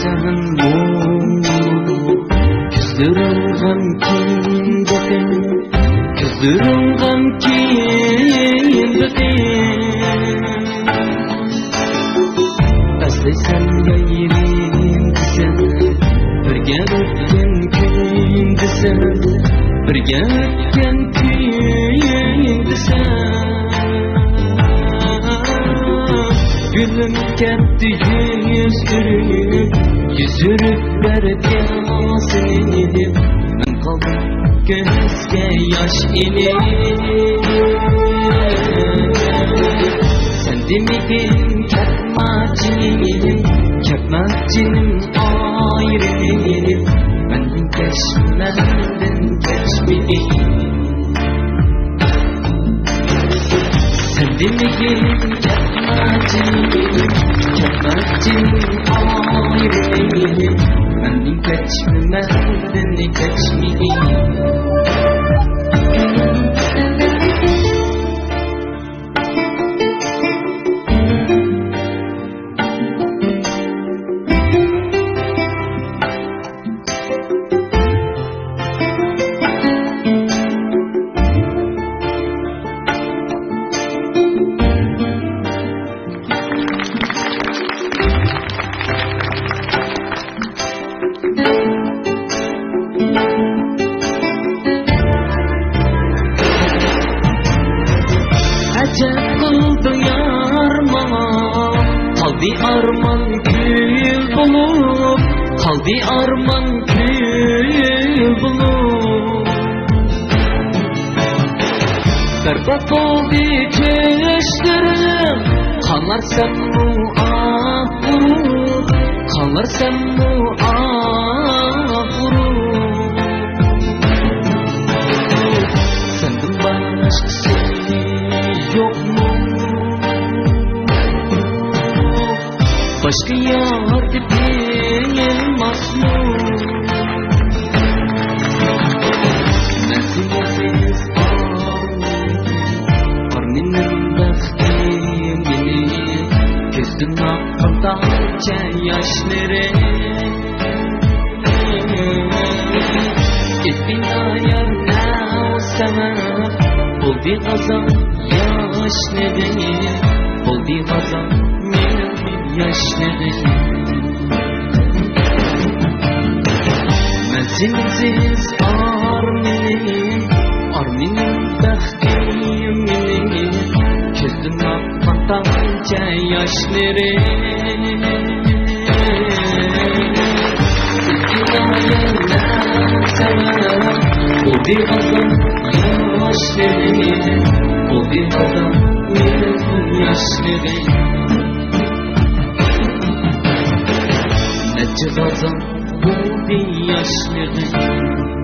sen Küzdürülgem kimdedin Küzdürülgem kimdedin Özleysen gayrim sen Birge ötken kündü sen Birge ötken kündü sen Gülüm kendi yüzürüp verip yansın ben kaldım gözge yaş inip sen demedin Kepmaccinim ayrı ben geçmeden geçmedim sen demedin Kepmaccinim ayrı ben geçmeden geçmedim Kaldı arman gül bulup Kaldı arman gül bulup Berbat oldu çeşlerim Kalarsam bu ah vurup Kalarsam bu ah vurup Senden başkası yok mu? Başka yar dipilmez mi? Mensiz arninin beklemini Gözün akıldaca yaşları Gittin ayar ne sevap Buldu kazan yaş nedeni Buldu kazan yaşları Mensiz arninin beklemini Gözün akıldaca yaşları Buldu kazan yaşları Buldu kazan yaşları Nece kazan buldu yaşları